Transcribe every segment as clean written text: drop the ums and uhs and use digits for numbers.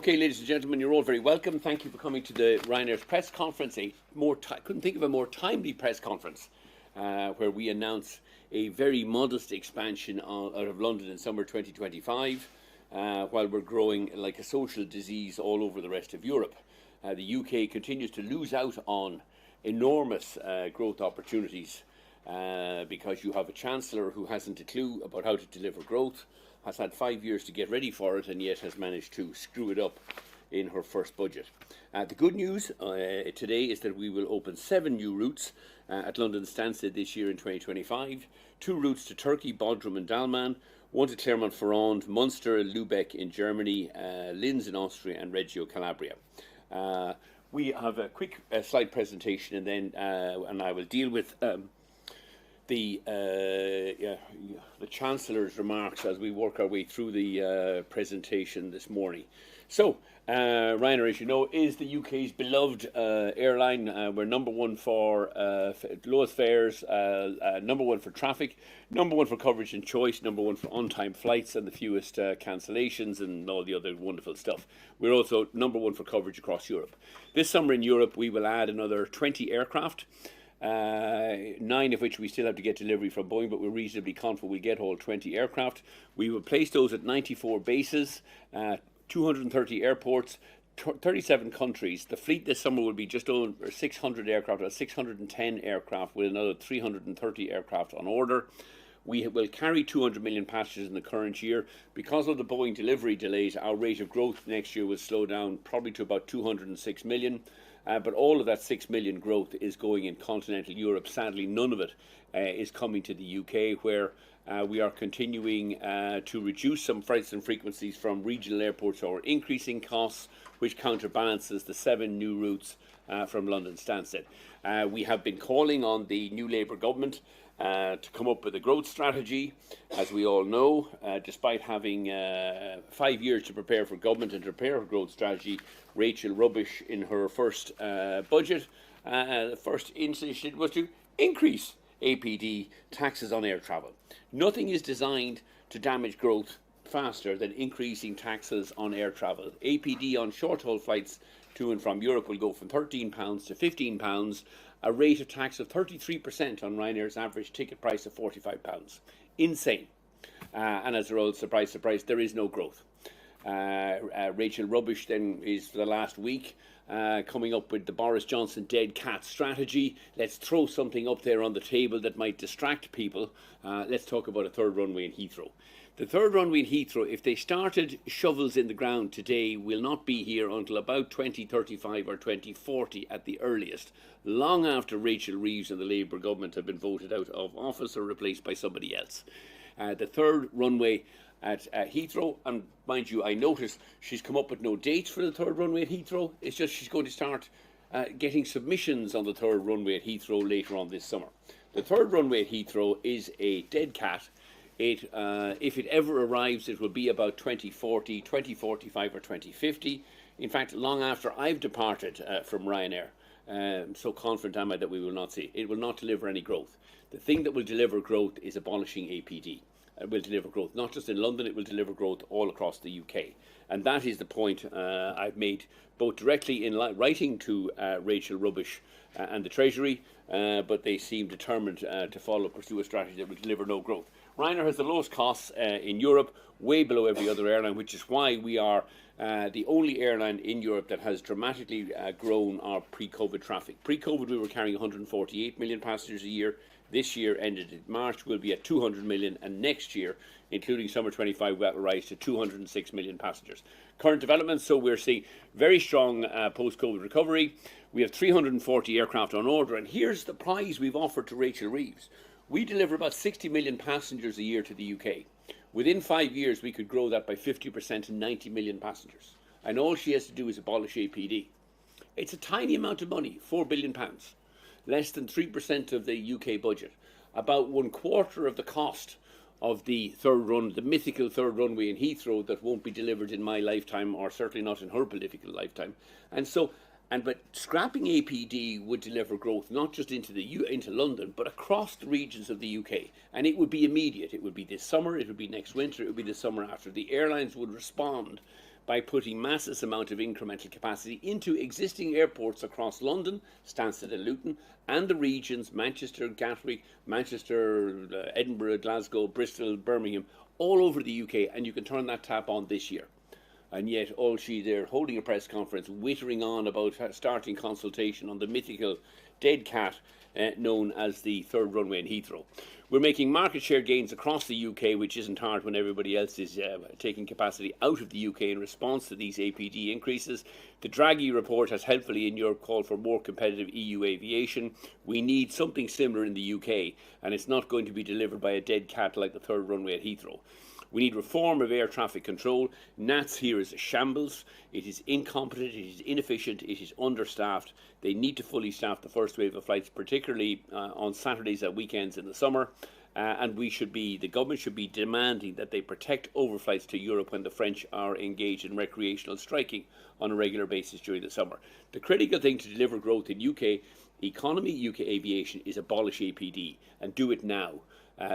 Okay, ladies and gentlemen, you're all very welcome. Thank you for coming to the Ryanair's press conference. Couldn't think of a more timely press conference where we announce a very modest expansion out of London in summer 2025 while we're growing like a social disease all over the rest of Europe. The UK continues to lose out on enormous growth opportunities because you have a Chancellor who hasn't a clue about how to deliver growth, has had 5 years to get ready for it, and yet has managed to screw it up in her first budget. The good news today is that we will open 7 new routes at London Stansted this year in 2025. 2 routes to Turkey, Bodrum and Dalman, 1 to Clermont-Ferrand, Munster, Lübeck in Germany, Linz in Austria and Reggio Calabria. We have a quick slide presentation and then and I will deal with the Chancellor's remarks as we work our way through the presentation this morning. So, Ryanair, as you know, is the UK's beloved airline. We're number 1 for lowest fares, number 1 for traffic, number 1 for coverage and choice, number 1 for on-time flights and the fewest cancellations and all the other wonderful stuff. We're also number 1 for coverage across Europe. This summer in Europe, we will add another 20 aircraft. 9 of which we still have to get delivery from Boeing, but we're reasonably confident we'll get all 20 aircraft. We will place those at 94 bases, 230 airports, 37 countries. The fleet this summer will be just over 600 aircraft, or 610 aircraft, with another 330 aircraft on order. We will carry 200 million passengers in the current year. Because of the Boeing delivery delays, our rate of growth next year will slow down probably to about 206 million. But all of that 6 million growth is going in continental Europe. Sadly, none of it is coming to the UK, where we are continuing to reduce some flights and frequencies from regional airports or increasing costs, which counterbalances the 7 new routes from London Stansted. We have been calling on the new Labour government to come up with a growth strategy. As we all know, despite having 5 years to prepare for government and to prepare for growth strategy, Rachel Rubbish in her first budget, the first initiative was to increase APD taxes on air travel. Nothing is designed to damage growth faster than increasing taxes on air travel. APD on short-haul flights to and from Europe will go from £13 to £15, a rate of tax of 33% on Ryanair's average ticket price of £45. Insane. And as a result, surprise, surprise, there is no growth. Rachel Rubbish then is, for the last week, coming up with the Boris Johnson dead cat strategy. Let's throw something up there on the table that might distract people. Let's talk about a third runway in Heathrow. The third runway in Heathrow, if they started shovels in the ground today, will not be here until about 2035 or 2040 at the earliest, long after Rachel Reeves and the Labour government have been voted out of office or replaced by somebody else. The third runway at Heathrow, and mind you, I noticed she's come up with no dates for the third runway at Heathrow. It's just she's going to start getting submissions on the third runway at Heathrow later on this summer. The third runway at Heathrow is a dead cat. If it ever arrives, it will be about 2040, 2045 or 2050. In fact, long after I've departed from Ryanair. So confident am I that we will not see. It will not deliver any growth. The thing that will deliver growth is abolishing APD. It will deliver growth, not just in London, it will deliver growth all across the UK. And that is the point I've made both directly in writing to Rachel Rubbish and the Treasury, but they seem determined to pursue a strategy that will deliver no growth. Ryanair has the lowest costs in Europe, way below every other airline, which is why we are the only airline in Europe that has dramatically grown our pre-COVID traffic. Pre-COVID, we were carrying 148 million passengers a year. This year, ended in March, we'll be at 200 million, and next year, including summer 25, will rise to 206 million passengers. Current developments, so we're seeing very strong post-COVID recovery. We have 340 aircraft on order, and here's the prize we've offered to Rachel Reeves. We deliver about 60 million passengers a year to the UK. Within 5 years, we could grow that by 50% to 90 million passengers. And all she has to do is abolish APD. It's a tiny amount of money, £4 billion. Less than 3% of the UK budget, about 1/4 of the cost of the mythical third runway in Heathrow that won't be delivered in my lifetime, or certainly not in her political lifetime. But scrapping APD would deliver growth not just into London, but across the regions of the UK, and it would be immediate. It would be this summer, it would be next winter, it would be the summer after. The airlines would respond by putting massive amount of incremental capacity into existing airports across London, Stansted and Luton, and the regions, Manchester, Gatwick, Manchester, Edinburgh, Glasgow, Bristol, Birmingham, all over the UK, and you can turn that tap on this year. And yet all they're holding a press conference, wittering on about starting consultation on the mythical dead cat known as the third runway in Heathrow. We're making market share gains across the UK, which isn't hard when everybody else is taking capacity out of the UK in response to these APD increases. The Draghi report has helpfully in Europe called for more competitive EU aviation. We need something similar in the UK, and it's not going to be delivered by a dead cat like the third runway at Heathrow. We need reform of air traffic control. NATS here is a shambles. It is incompetent, it is inefficient, it is understaffed. They need to fully staff the first wave of flights, particularly on Saturdays and weekends in the summer. And the government should be demanding that they protect overflights to Europe when the French are engaged in recreational striking on a regular basis during the summer. The critical thing to deliver growth in UK economy, UK aviation, is abolish APD, and do it now.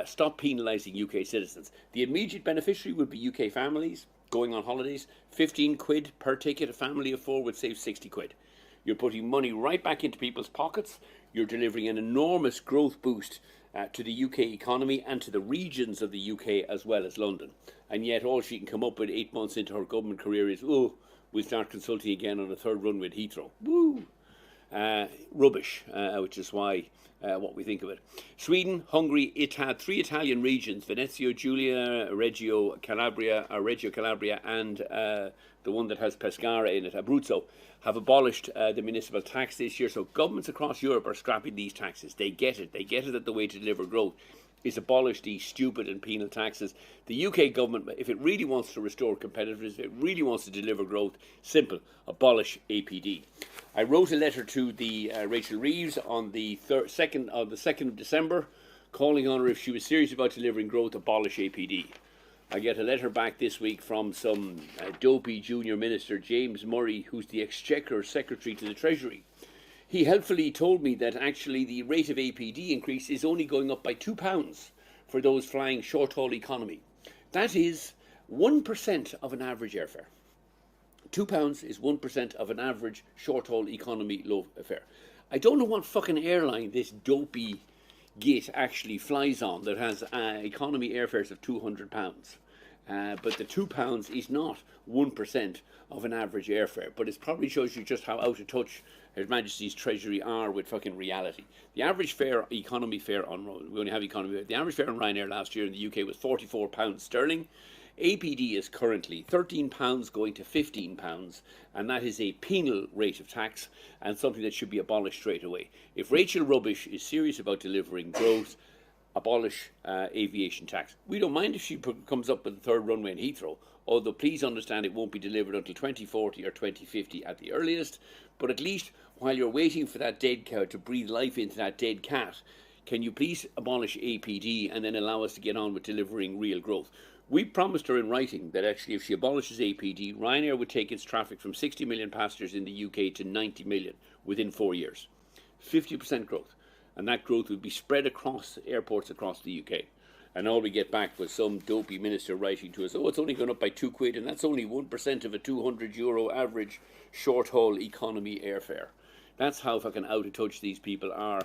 Stop penalising UK citizens. The immediate beneficiary would be UK families going on holidays. 15 quid per ticket, a family of 4 would save 60 quid. You're putting money right back into people's pockets. You're delivering an enormous growth boost to the UK economy and to the regions of the UK as well as London. And yet all she can come up with 8 months into her government career is, we'll start consulting again on a third runway at Heathrow. Woo! Rubbish, which is why what we think of it. Sweden, Hungary, 3 Italian regions, Veneto, Giulia, Reggio Calabria, and the one that has Pescara in it, Abruzzo, have abolished the municipal tax this year. So governments across Europe are scrapping these taxes. They get it. They get it that the way to deliver growth is abolish these stupid and penal taxes. The UK government, if it really wants to restore competitiveness, if it really wants to deliver growth, simple, abolish APD. I wrote a letter to the Rachel Reeves on the 2nd of December, calling on her, if she was serious about delivering growth, abolish APD. I get a letter back this week from some dopey junior minister, James Murray, who's the Exchequer Secretary to the Treasury. He helpfully told me that actually the rate of APD increase is only going up by £2 for those flying short-haul economy. That is 1% of an average airfare. £2 is 1% of an average short-haul economy low fare. I don't know what fucking airline this dopey git actually flies on that has economy airfares of £200. But the £2 is not 1% of an average airfare. But it probably shows you just how out of touch Her Majesty's Treasury are with fucking reality. The average fare, economy fare on, we only have economy, the average fare on Ryanair last year in the UK was £44 sterling. APD is currently £13 going to £15, and that is a penal rate of tax and something that should be abolished straight away. If Rachel Rubbish is serious about delivering growth, abolish aviation tax. We don't mind if she comes up with the third runway in Heathrow, although please understand it won't be delivered until 2040 or 2050 at the earliest. But at least while you're waiting for that dead cow to breathe life into that dead cat, can you please abolish APD and then allow us to get on with delivering real growth? We promised her in writing that actually if she abolishes APD, Ryanair would take its traffic from 60 million passengers in the UK to 90 million within 4 years. 50% growth. And that growth would be spread across airports across the UK. And all we get back was some dopey minister writing to us, oh, it's only gone up by 2 quid, and that's only 1% of a €200 average short-haul economy airfare. That's how fucking out of touch these people are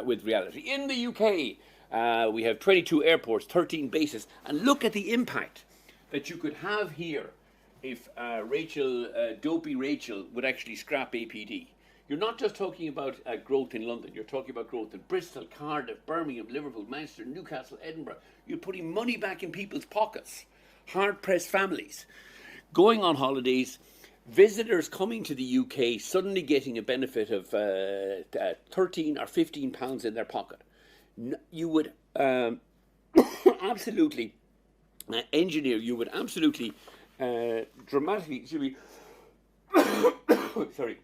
with reality. In the UK, we have 22 airports, 13 bases, and look at the impact that you could have here if dopey Rachel would actually scrap APD. You're not just talking about growth in London, you're talking about growth in Bristol, Cardiff, Birmingham, Liverpool, Manchester, Newcastle, Edinburgh. You're putting money back in people's pockets, hard-pressed families, going on holidays, visitors coming to the UK suddenly getting a benefit of 13 or 15 pounds in their pocket. You would absolutely engineer, you would absolutely dramatically, sorry,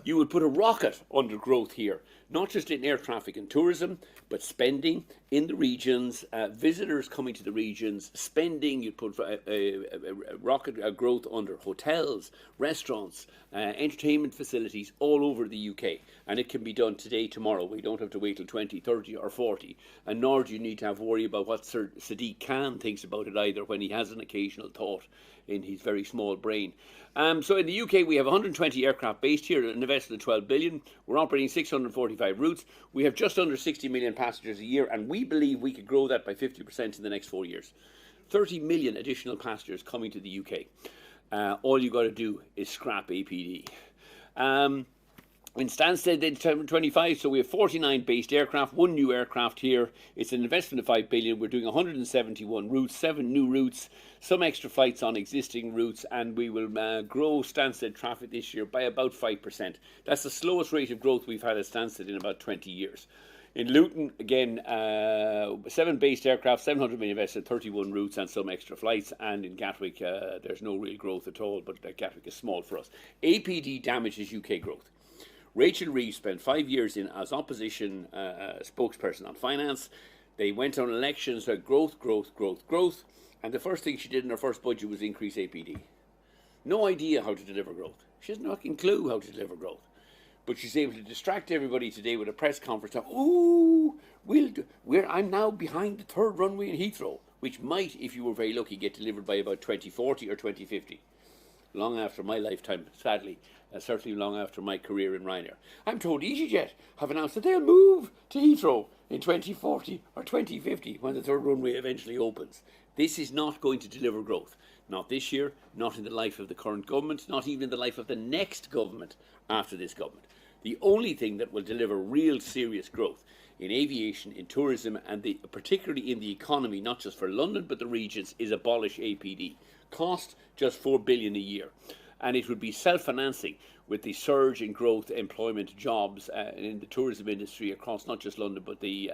You would put a rocket under growth here, not just in air traffic and tourism, but spending in the regions, visitors coming to the regions, spending. You'd put a rocket growth under hotels, restaurants, entertainment facilities all over the UK. And it can be done today, tomorrow. We don't have to wait till 20, 30 or 40. And nor do you need to have worry about what Sir Sadiq Khan thinks about it either, when he has an occasional thought in his very small brain. So in the UK, we have 120 aircraft based here, an investment of 12 billion. We're operating 645 routes. We have just under 60 million passengers a year, and we believe we could grow that by 50% in the next 4 years. 30 million additional passengers coming to the UK. All you got to do is scrap APD. In Stansted in 2025, so we have 49 based aircraft, one new aircraft here. It's an investment of 5 billion. We're doing 171 routes, 7 new routes, some extra flights on existing routes, and we will grow Stansted traffic this year by about 5%. That's the slowest rate of growth we've had at Stansted in about 20 years. In Luton, again, 7 based aircraft, 700 million invested, 31 routes and some extra flights. And in Gatwick, there's no real growth at all, but Gatwick is small for us. APD damages UK growth. Rachel Reeves spent 5 years in as opposition spokesperson on finance. They went on elections, growth, and the first thing she did in her first budget was increase APD. No idea how to deliver growth. She has no fucking clue how to deliver growth. But she's able to distract everybody today with a press conference. I'm now behind the third runway in Heathrow, which might, if you were very lucky, get delivered by about 2040 or 2050. Long after my lifetime, sadly, certainly long after my career in Ryanair. I'm told EasyJet have announced that they'll move to Heathrow in 2040 or 2050 when the third runway eventually opens. This is not going to deliver growth. Not this year, not in the life of the current government, not even in the life of the next government after this government. The only thing that will deliver real serious growth in aviation, in tourism, and particularly in the economy, not just for London but the regions, is abolish APD. Cost just 4 billion a year. And it would be self-financing with the surge in growth, employment, jobs in the tourism industry across not just London but the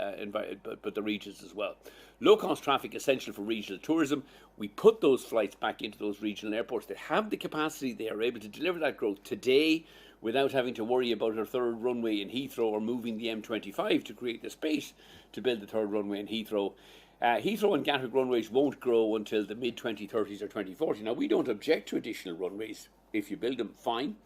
regions as well. Low-cost traffic essential for regional tourism. We put those flights back into those regional airports that have the capacity. They are able to deliver that growth today without having to worry about a third runway in Heathrow or moving the M25 to create the space to build the third runway in Heathrow. Heathrow and Gatwick runways won't grow until the mid-2030s or 2040. Now, we don't object to additional runways. If you build them, fine.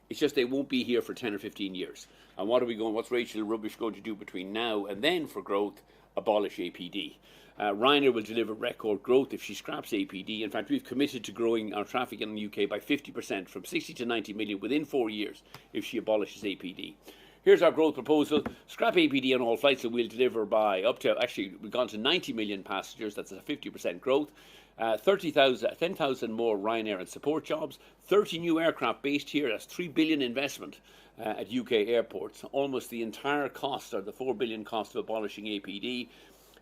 It's just they won't be here for 10 or 15 years. And what's Rachel Rubbish going to do between now and then for growth? Abolish APD. Ryanair will deliver record growth if she scraps APD. In fact, we've committed to growing our traffic in the UK by 50% from 60 to 90 million within 4 years if she abolishes APD. Here's our growth proposal. Scrap APD on all flights, and we'll deliver by we've gone to 90 million passengers. That's a 50% growth. 10,000 more Ryanair and support jobs. 30 new aircraft based here. That's 3 billion investment at UK airports. Almost the entire cost, or the 4 billion cost of abolishing APD.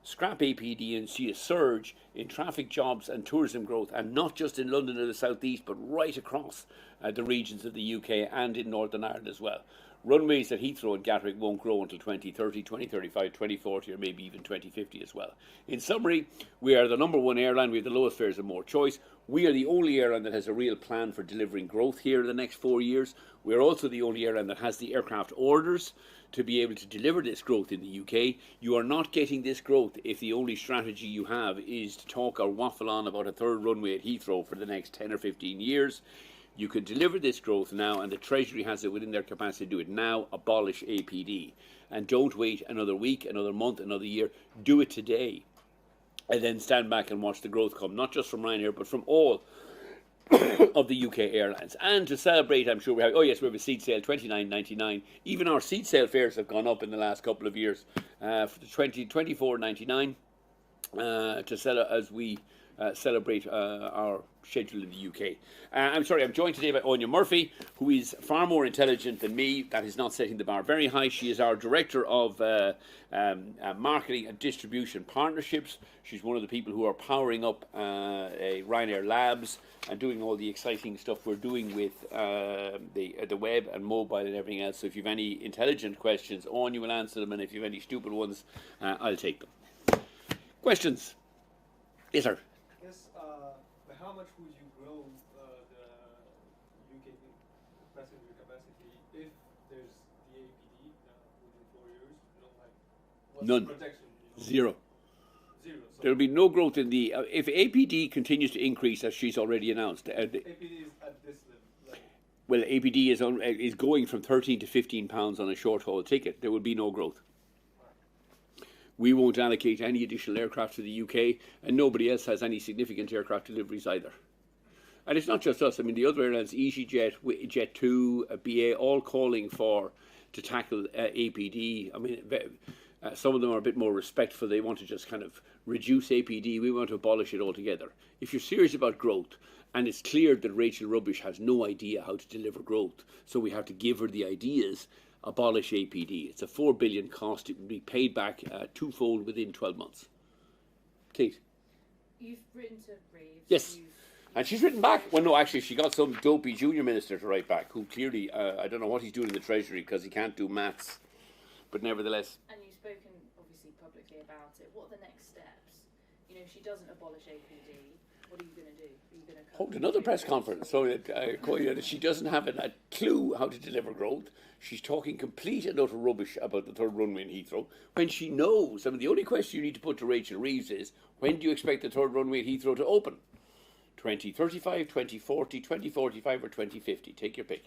Scrap APD and see a surge in traffic, jobs and tourism growth, and not just in London or the southeast, but right across the regions of the UK and in Northern Ireland as well. Runways at Heathrow and Gatwick won't grow until 2030, 2035, 2040, or maybe even 2050 as well. In summary, we are the number one airline. We have the lowest fares and more choice. We are the only airline that has a real plan for delivering growth here in the next 4 years. We are also the only airline that has the aircraft orders to be able to deliver this growth in the UK. You are not getting this growth if the only strategy you have is to talk or waffle on about a third runway at Heathrow for the next 10 or 15 years. You can deliver this growth now, and the Treasury has it within their capacity to do it now. Abolish APD. And don't wait another week, another month, another year. Do it today. And then stand back and watch the growth come, not just from Ryanair, but from all of the UK airlines. And to celebrate, I'm sure we have a seat sale, $29.99. Even our seat sale fares have gone up in the last couple of years for the $24.99 to sell as we celebrate our schedule in the UK. I'm joined today by Anya Murphy, who is far more intelligent than me. That is not setting the bar very high. She is our Director of Marketing and Distribution Partnerships. She's one of the people who are powering up Ryanair Labs and doing all the exciting stuff we're doing with the web and mobile and everything else. So if you have any intelligent questions, Anya will answer them, and if you have any stupid ones, I'll take them. Questions? Yes, sir. Yes, by how much would you grow the UK passenger capacity if there's the APD within 4 years, what's None. the protection? Zero. Zero. So There'll be no growth in the if APD continues to increase as she's already announced. APD is at this level. Well, APD is going from 13 to 15 pounds on a short haul ticket. There will be no growth. We won't allocate any additional aircraft to the UK, and nobody else has any significant aircraft deliveries either. And it's not just us. I mean, the other airlines, EasyJet, Jet2, BA, all calling to tackle APD. I mean, some of them are a bit more respectful. They want to just kind of reduce APD. We want to abolish it altogether. If you're serious about growth, and it's clear that Rachel Rubbish has no idea how to deliver growth, so we have to give her the ideas, abolish APD. It's a $4 billion cost. It will be paid back twofold within 12 months. Kate? You've written to Reeves. Yes. And she's written back. Well, no, actually, she got some dopey junior minister to write back, who clearly, I don't know what he's doing in the Treasury because he can't do maths. But nevertheless. And you've spoken, obviously, publicly about it. What are the next steps? You know, if she doesn't abolish APD, what are you going to do? Are you going to Hold another press conference so that she doesn't have a clue how to deliver growth. She's talking complete and utter rubbish about the third runway in Heathrow when she knows. I mean, the only question you need to put to Rachel Reeves is, when do you expect the third runway at Heathrow to open? 2035, 2040, 2045 or 2050, take your pick.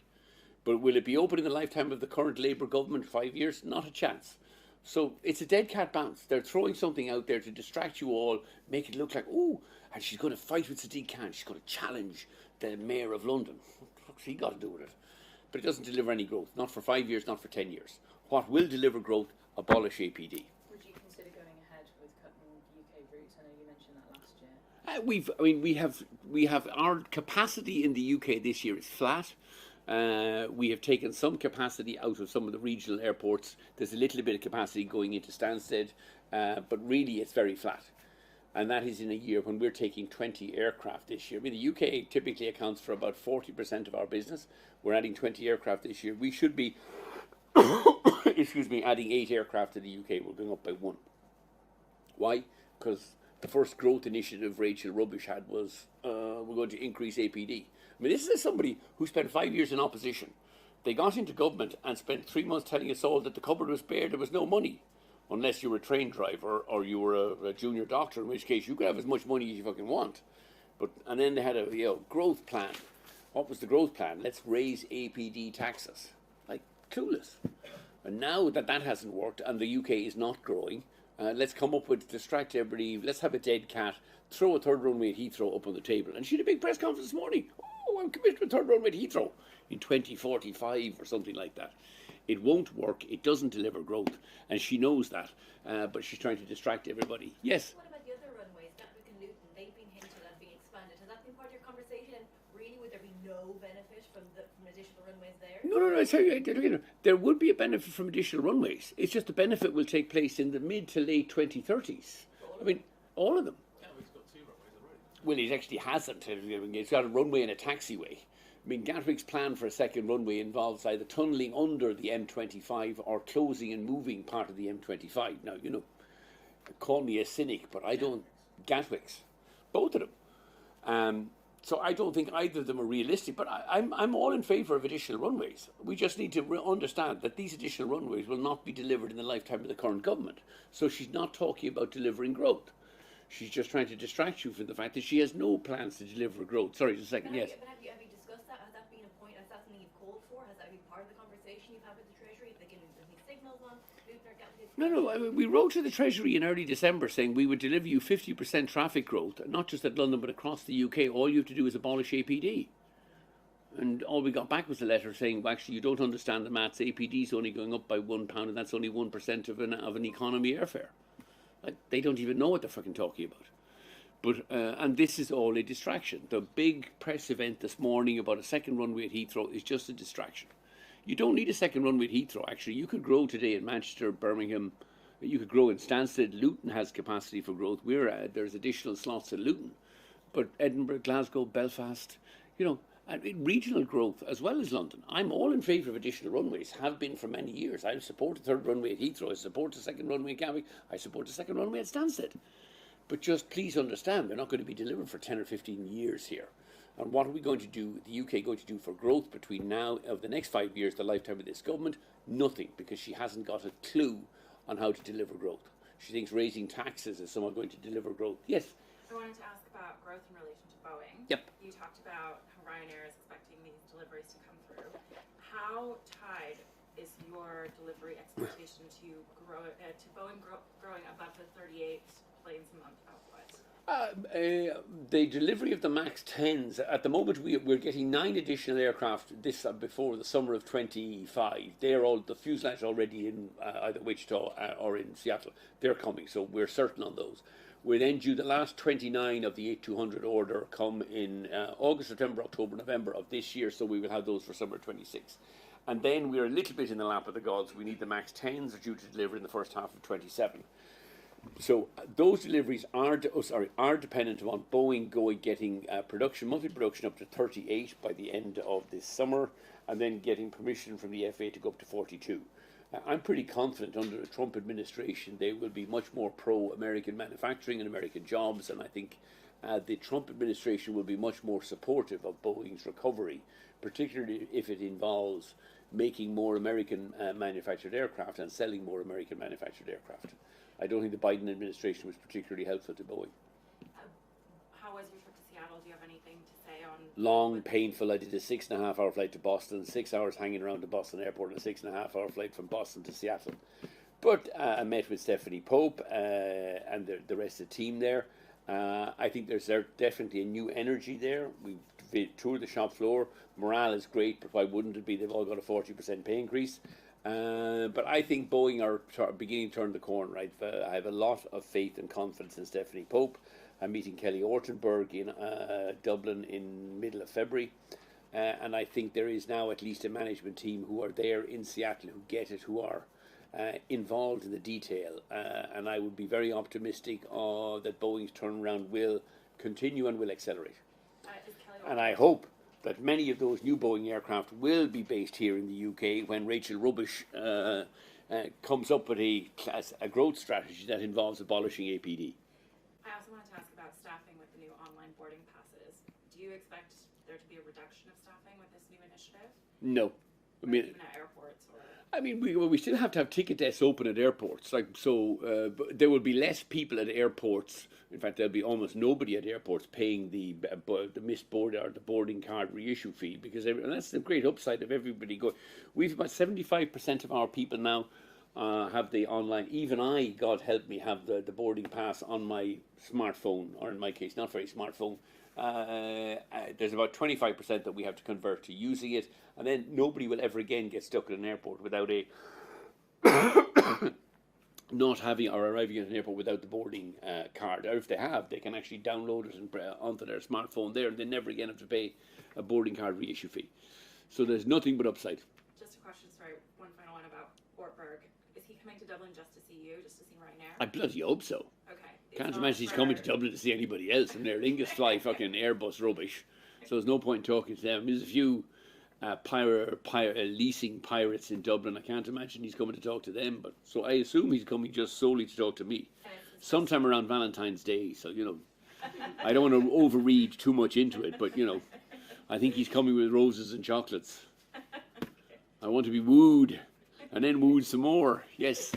But will it be open in the lifetime of the current Labour government, 5 years? Not a chance. So it's a dead cat bounce. They're throwing something out there to distract you all, make it look like, oh, and she's going to fight with Sadiq Khan. She's going to challenge the Mayor of London. What's he got to do with it? But it doesn't deliver any growth, not for 5 years, not for 10 years. What will deliver growth? Abolish APD. Would you consider going ahead with cutting UK routes? I know you mentioned that last year. We have our capacity in the UK this year is flat. We have taken some capacity out of some of the regional airports. There's a little bit of capacity going into Stansted, but really it's very flat. And that is in a year when we're taking 20 aircraft this year. I mean, the UK typically accounts for about 40% of our business. We're adding 20 aircraft this year. We should be, adding 8 aircraft to the UK. We're going up by 1. Why? Because the first growth initiative Rachel Rubbish had was we're going to increase APD. I mean, this is somebody who spent 5 years in opposition. They got into government and spent 3 months telling us all that the cupboard was bare, there was no money. Unless you were a train driver or you were a junior doctor, in which case you could have as much money as you fucking want. And then they had a growth plan. What was the growth plan? Let's raise APD taxes. Like, clueless. And now that hasn't worked and the UK is not growing, let's come up with, distract everybody, let's have a dead cat, throw a third runway at Heathrow up on the table. And she had a big press conference this morning. Oh, I'm committed to a third runway at Heathrow in 2045 or something like that. It won't work, it doesn't deliver growth, and she knows that, but she's trying to distract everybody. Yes? What about the other runways, Gatwick and Luton? They've been hinted at being expanded. Has that been part of your conversation? Really, would there be no benefit from additional runways there? No, I tell you, there would be a benefit from additional runways. It's just the benefit will take place in the mid to late 2030s. I mean, all of them. Gatwick's got 2 runways already. Well, it actually hasn't. It's got a runway and a taxiway. I mean, Gatwick's plan for a second runway involves either tunnelling under the M25 or closing and moving part of the M25. Now, call me a cynic, but I don't. Gatwick's, both of them. So I don't think either of them are realistic. But I'm all in favour of additional runways. We just need to understand that these additional runways will not be delivered in the lifetime of the current government. So she's not talking about delivering growth. She's just trying to distract you from the fact that she has no plans to deliver growth. Sorry, just a second. Yes. But have you discussed that? Has that been a point? Has that something you've called for? Has that been part of the conversation you've had with the Treasury? Have they given any signals on Luton or Gatwick? No. I mean, we wrote to the Treasury in early December saying we would deliver you 50% traffic growth, not just at London but across the UK. All you have to do is abolish APD. And all we got back was a letter saying, well, actually, you don't understand the maths. APD is only going up by £1, and that's only 1% of an economy airfare. Like, they don't even know what they're fucking talking about. But and this is all a distraction. The big press event this morning about a second runway at Heathrow is just a distraction. You don't need a second runway at Heathrow, actually. You could grow today in Manchester, Birmingham. You could grow in Stansted. Luton has capacity for growth. There's additional slots in Luton. But Edinburgh, Glasgow, Belfast, and regional growth as well as London. I'm all in favour of additional runways, have been for many years. I support the third runway at Heathrow. I support the second runway at Gatwick. I support the second runway at Stansted. But just please understand, they're not going to be delivered for 10 or 15 years here. And what are we going to do, the UK going to do for growth between now of the next 5 years, the lifetime of this government? Nothing, because she hasn't got a clue on how to deliver growth. She thinks raising taxes is somehow going to deliver growth. Yes? I wanted to ask about growth in relation to Boeing. Yep. You talked about how Ryanair is expecting these deliveries to come through. How tied is your delivery expectation to Boeing growing above the 38 planes a month output? The delivery of the MAX 10s, at the moment we're getting 9 additional aircraft before the summer of 25. The fuselage already in either Wichita or in Seattle. They're coming, so we're certain on those. We're then due the last 29 of the 8200 order come in August, September, October, November of this year, so we will have those for summer 26. And then we're a little bit in the lap of the gods. We need the MAX 10s are due to deliver in the first half of 27. So those deliveries are dependent on Boeing getting monthly production up to 38 by the end of this summer, and then getting permission from the FAA to go up to 42. I'm pretty confident under the Trump administration they will be much more pro-American manufacturing and American jobs, and I think the Trump administration will be much more supportive of Boeing's recovery, particularly if it involves making more American manufactured aircraft and selling more American manufactured aircraft. I don't think the Biden administration was particularly helpful to Boeing. How was your trip to Seattle? Do you have anything to say on? Long, painful. I did a 6.5-hour flight to Boston, 6 hours hanging around the Boston airport, and a 6.5-hour flight from Boston to Seattle. But I met with Stephanie Pope and the rest of the team there. I think there's definitely a new energy there. We've toured the shop floor. Morale is great, but why wouldn't it be? They've all got a 40% pay increase. But I think Boeing are beginning to turn the corner. Right? I have a lot of faith and confidence in Stephanie Pope. I'm meeting Kelly Ortenberg in Dublin in middle of February. And I think there is now at least a management team who are there in Seattle, who get it, who are involved in the detail. And I would be very optimistic that Boeing's turnaround will continue and will accelerate. And I hope that many of those new Boeing aircraft will be based here in the UK when Rachel Reeves comes up with a growth strategy that involves abolishing APD. I also wanted to ask about staffing with the new online boarding passes. Do you expect there to be a reduction of staffing with this new initiative? No. I mean, even at airports? Or? I mean, we still have to have ticket desks open at airports. But there will be less people at airports. In fact, there'll be almost nobody at airports paying the missed board or the boarding card reissue fee, because and that's the great upside of everybody going. We've about 75% of our people now have the online. Even I, God help me, have the boarding pass on my smartphone, or in my case, not very smartphone. There's about 25% that we have to convert to using it, and then nobody will ever again get stuck at an airport without a not having or arriving at an airport without the boarding card. Or if they have, they can actually download it and onto their smartphone there, and they never again have to pay a boarding card reissue fee. So there's nothing but upside. Just a question, sorry, one final one about Ortberg. Is he coming to Dublin just to see you, just to see Ryanair? I bloody hope so. Okay. Can't imagine he's coming to Dublin to see anybody else, and Aer Lingus fly fucking Airbus rubbish. So there's no point talking to them. There's a few leasing pirates in Dublin. I can't imagine he's coming to talk to them. But so I assume he's coming just solely to talk to me, sometime around Valentine's Day. So I don't want to overread too much into it, but I think he's coming with roses and chocolates. I want to be wooed, and then wooed some more. Yes.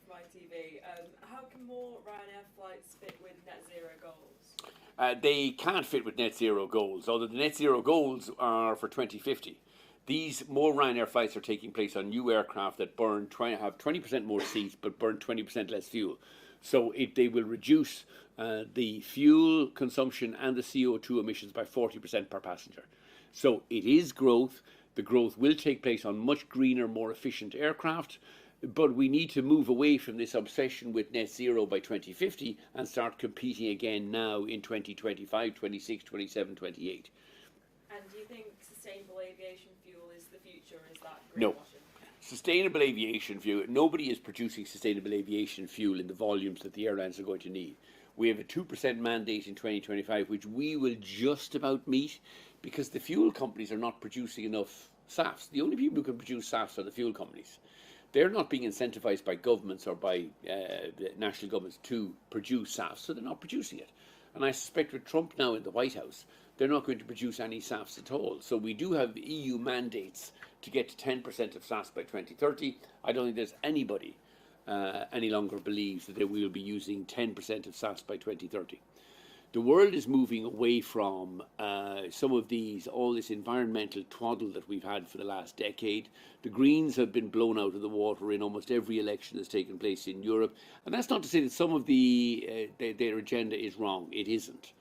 My TV. How can more Ryanair flights fit with net zero goals? They can't fit with net zero goals, although the net zero goals are for 2050. These more Ryanair flights are taking place on new aircraft that have 20% more seats but burn 20% less fuel. So they will reduce the fuel consumption and the CO2 emissions by 40% per passenger. So it is growth. The growth will take place on much greener, more efficient aircraft. But we need to move away from this obsession with net zero by 2050 and start competing again now in 2025, 26, 27, 28. And do you think sustainable aviation fuel is the future, or is that greenwashing? No. Sustainable aviation fuel, nobody is producing sustainable aviation fuel in the volumes that the airlines are going to need. We have a 2% mandate in 2025, which we will just about meet, because the fuel companies are not producing enough SAFs. The only people who can produce SAFs are the fuel companies. They're not being incentivized by governments or by the national governments to produce SAFs, so they're not producing it. And I suspect with Trump now in the White House, they're not going to produce any SAFs at all. So we do have EU mandates to get to 10% of SAFs by 2030. I don't think there's anybody any longer believes that they will be using 10% of SAFs by 2030. The world is moving away from some of all this environmental twaddle that we've had for the last decade. The Greens have been blown out of the water in almost every election that's taken place in Europe. And that's not to say that some of their agenda is wrong. It isn't.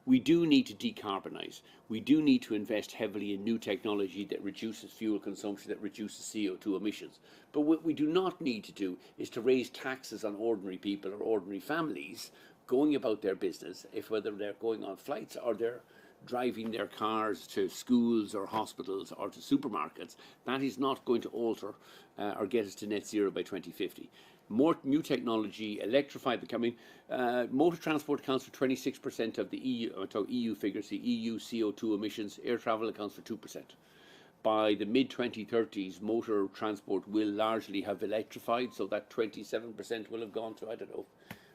We do need to decarbonise. We do need to invest heavily in new technology that reduces fuel consumption, that reduces CO2 emissions. But what we do not need to do is to raise taxes on ordinary people or ordinary families going about their business, whether they're going on flights or they're driving their cars to schools or hospitals or to supermarkets. That is not going to alter or get us to net zero by 2050. More new technology, electrify the coming. Motor transport accounts for 26% of the EU figures, the EU CO2 emissions. Air travel accounts for 2%. By the mid-2030s, motor transport will largely have electrified, so that 27% will have gone to, I don't know,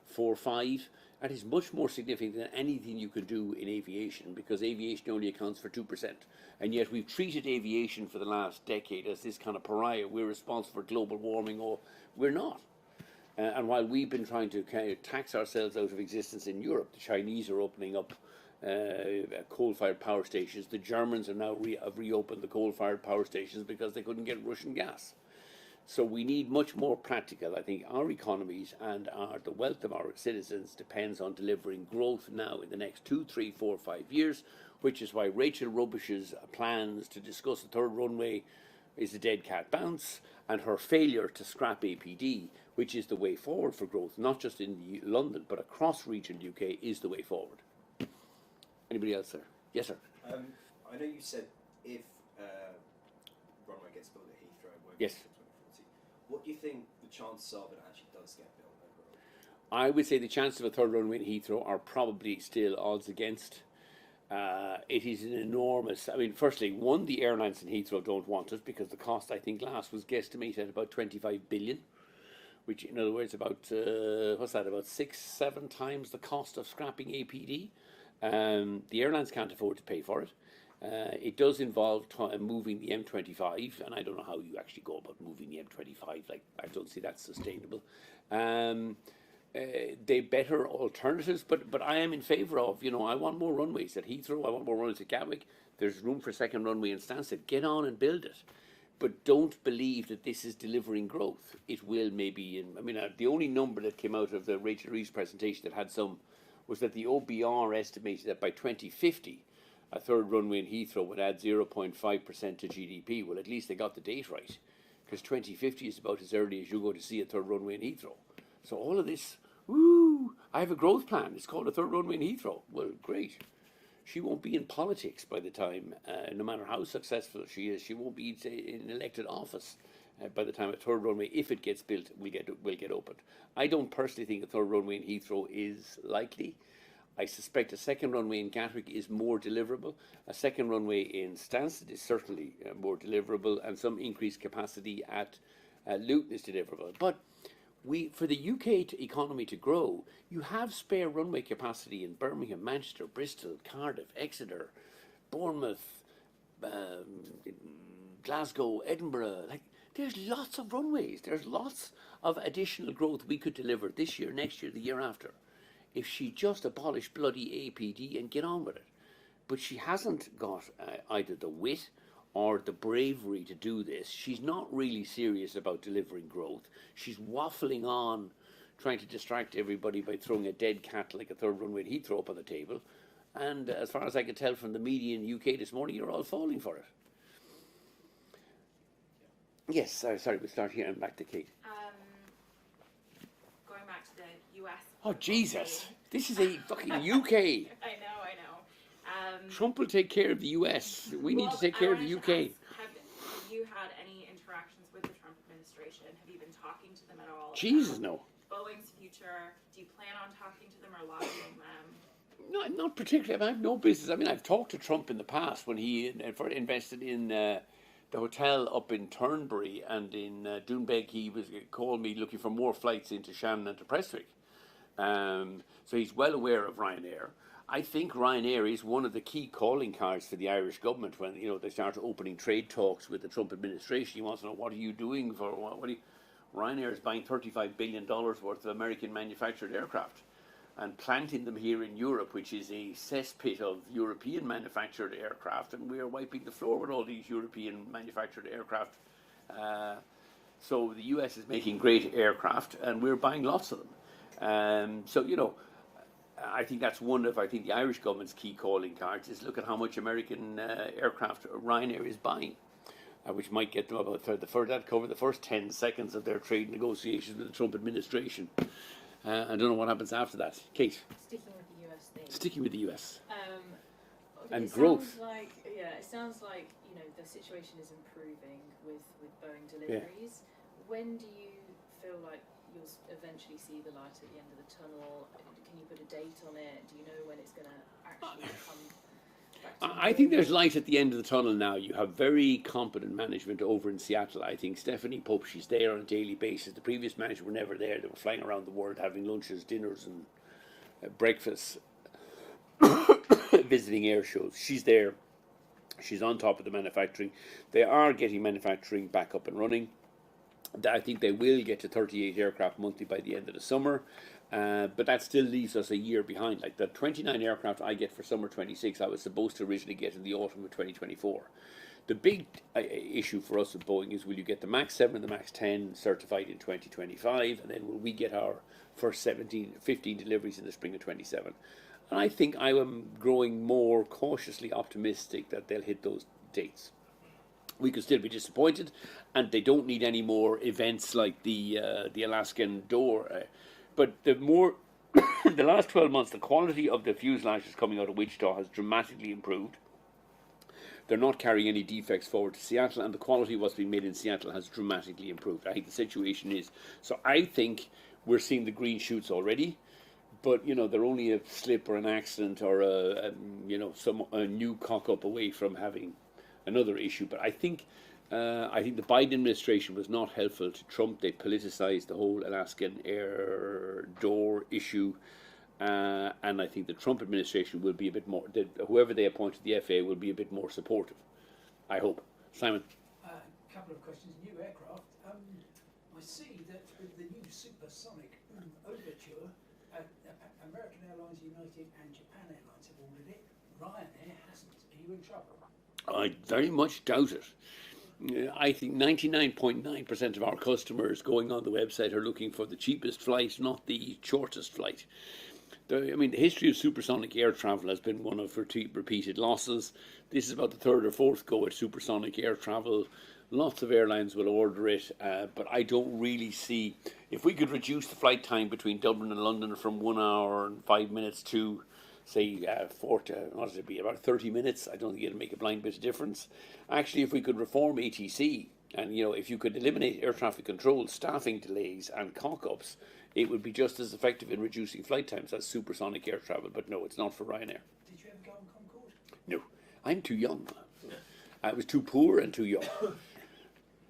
4 or 5. That is much more significant than anything you could do in aviation, because aviation only accounts for 2%. And yet we've treated aviation for the last decade as this kind of pariah. We're responsible for global warming, or we're not. And while we've been trying to kind of tax ourselves out of existence in Europe, the Chinese are opening up coal-fired power stations. The Germans have now reopened the coal-fired power stations because they couldn't get Russian gas. So we need much more practical. I think our economies and the wealth of our citizens depends on delivering growth now in the next 2, 3, 4, 5 years, which is why Rachel Rubbish's plans to discuss the third runway is a dead cat bounce, and her failure to scrap APD, which is the way forward for growth, not just in London, but across regional UK, is the way forward. Anybody else there? Yes, sir. I know you said if runway gets built at Heathrow, it won't Yes. be until 2040. What do you think the chances are that it actually does get built overall? I would say the chances of a third runway in Heathrow are probably still odds against. It is an enormous. I mean, firstly, one, the airlines in Heathrow don't want it because the cost, I think, last was guesstimated at about 25 billion, which, in other words, about about 6-7 times the cost of scrapping APD. The airlines can't afford to pay for it. It does involve moving the M25, and I don't know how you actually go about moving the M25. Like, I don't see that sustainable. They better alternatives, but I am in favour of, I want more runways at Heathrow, I want more runways at Gatwick. There's room for a second runway in Stansted. Get on and build it. But don't believe that this is delivering growth. It will maybe, the only number that came out of the Rachel Reeves presentation that had some was that the OBR estimated that by 2050, a third runway in Heathrow would add 0.5% to GDP. Well, at least they got the date right, because 2050 is about as early as you go to see a third runway in Heathrow. So all of this, I have a growth plan. It's called a third runway in Heathrow. Well, great. She won't be in politics by the time, no matter how successful she is, she won't be in elected office by the time a third runway, if it gets built, will get opened. I don't personally think a third runway in Heathrow is likely. I suspect a second runway in Gatwick is more deliverable. A second runway in Stansted is certainly more deliverable, and some increased capacity at Luton is deliverable. But for the UK economy to grow, you have spare runway capacity in Birmingham, Manchester, Bristol, Cardiff, Exeter, Bournemouth, Glasgow, Edinburgh. There's lots of runways. There's lots of additional growth we could deliver this year, next year, the year after, if she just abolished bloody APD and get on with it. But she hasn't got either the wit or the bravery to do this. She's not really serious about delivering growth. She's waffling on, trying to distract everybody by throwing a dead cat like a third runway at Heathrow up on the table. And as far as I can tell from the media in the UK this morning, you're all falling for it. Yes, sorry, we'll start here and back to Kate. Going back to the US. Oh, Jesus. This is a fucking UK. I know. Trump will take care of the US. We need to take care of the UK. Have you had any interactions with the Trump administration? Have you been talking to them at all? Jesus, no. Boeing's future. Do you plan on talking to them or lobbying them? Not particularly. I have no business. I've talked to Trump in the past when he invested in the hotel up in Turnberry and in Doonbeg. He called me looking for more flights into Shannon and to Prestwick. So he's well aware of Ryanair. I think Ryanair is one of the key calling cards for the Irish government when they start opening trade talks with the Trump administration. He wants to know, what are you doing for what are you? Ryanair is buying $35 billion worth of American manufactured aircraft and planting them here in Europe, which is a cesspit of European manufactured aircraft, and we are wiping the floor with all these European manufactured aircraft. So the US is making great aircraft, and we're buying lots of them. I think that's one of the Irish government's key calling cards is look at how much American aircraft Ryanair is buying, which might get them about that cover the first 10 seconds of their trade negotiations with the Trump administration. I don't know what happens after that. Kate? Sticking with the US thing. Sticking with the US. And it growth. It sounds like the situation is improving with Boeing deliveries. When do you feel like you'll eventually see the light at the end of the tunnel? Can you put a date on it? Do you know when it's going to actually come back to I think there's light at the end of the tunnel now. You have very competent management over in Seattle. I think Stephanie Pope, she's there on a daily basis. The previous managers were never there. They were flying around the world having lunches, dinners and breakfasts, visiting air shows. She's there. She's on top of the manufacturing. They are getting manufacturing back up and running. I think they will get to 38 aircraft monthly by the end of the summer. But that still leaves us a year behind. Like the 29 aircraft I get for summer 26, I was supposed to originally get in the autumn of 2024. The big issue for us at Boeing is, will you get the MAX 7 and the MAX 10 certified in 2025, and then will we get our first 15 deliveries in the spring of 27? And I think I am growing more cautiously optimistic that they'll hit those dates. We could still be disappointed, and they don't need any more events like the Alaskan door. But the last 12 months, the quality of the fuselages coming out of Wichita has dramatically improved. They're not carrying any defects forward to Seattle, and the quality of what's being made in Seattle has dramatically improved. I think the situation is, so I think we're seeing the green shoots already, but they're only a slip or an accident or a new cock-up away from having another issue. But I think the Biden administration was not helpful to Trump. They politicized the whole Alaskan air door issue. And I think the Trump administration will be a bit more, whoever they appoint to the FAA will be a bit more supportive. I hope. Simon? A couple of questions. New aircraft. I see that with the new supersonic overture, American Airlines, United and Japan Airlines have ordered it. Ryanair hasn't. Are you in trouble? I very much doubt it. I think 99.9% of our customers going on the website are looking for the cheapest flight, not the shortest flight. The history of supersonic air travel has been one of repeated losses. This is about the third or fourth go at supersonic air travel. Lots of airlines will order it, but I don't really see, if we could reduce the flight time between Dublin and London from 1 hour and 5 minutes to, say, about 30 minutes, I don't think it'll make a blind bit of difference. Actually, if we could reform ATC, and if you could eliminate air traffic control, staffing delays and cock-ups, it would be just as effective in reducing flight times as supersonic air travel. But no, it's not for Ryanair. Did you ever go on Concorde? No, I'm too young. I was too poor and too young. If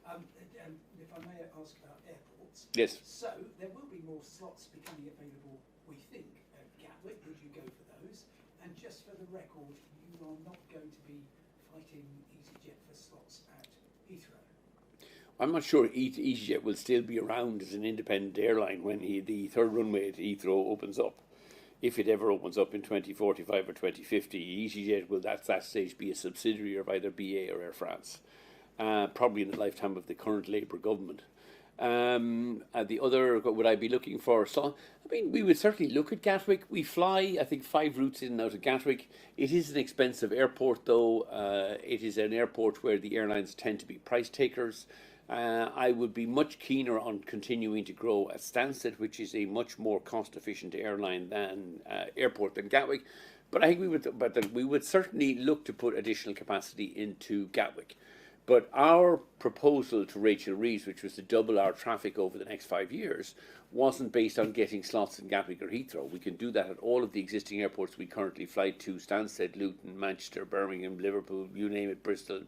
I may ask about airports. Yes. So there will be more slots becoming available, we think, at Gatwick. Would you go for those? And just for the record, you are not going to be fighting EasyJet for slots at Heathrow. I'm not sure EasyJet will still be around as an independent airline when the third runway at Heathrow opens up. If it ever opens up in 2045 or 2050, EasyJet will at that stage be a subsidiary of either BA or Air France, probably in the lifetime of the current Labour government. The other, would I be looking for? So, we would certainly look at Gatwick. We fly, I think, 5 routes in and out of Gatwick. It is an expensive airport, though. It is an airport where the airlines tend to be price takers. I would be much keener on continuing to grow at Stansted, which is a much more cost-efficient airline than airport than Gatwick. But I think we would certainly look to put additional capacity into Gatwick. But our proposal to Rachel Reeves, which was to double our traffic over the next 5 years, wasn't based on getting slots in Gatwick or Heathrow. We can do that at all of the existing airports we currently fly to: Stansted, Luton, Manchester, Birmingham, Liverpool, you name it, Bristol,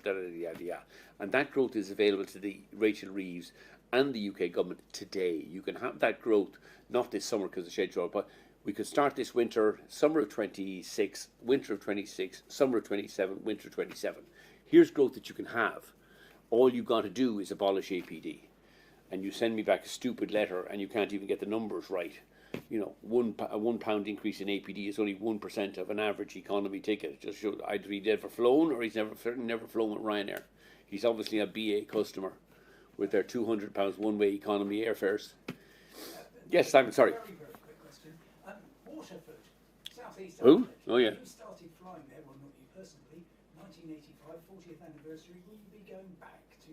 And that growth is available to the Rachel Reeves and the UK government today. You can have that growth, not this summer because of the schedule, but We could start this winter, summer of 26, winter of 26, summer of 27, winter of 27. Here's growth that you can have. All you've got to do is abolish APD. And you send me back a stupid letter and you can't even get the numbers right. You know, a £1 increase in APD is only 1% of an average economy ticket. It just shows either he's never flown or he's certainly never flown with Ryanair. He's obviously a BA customer with their £200 one-way economy airfares. Yes, Simon, sorry. Very, very quick question. Waterford, Southeast Who? England. Oh, yeah. You started flying there, well, not you personally, 1985, 40th anniversary. Will you be going back to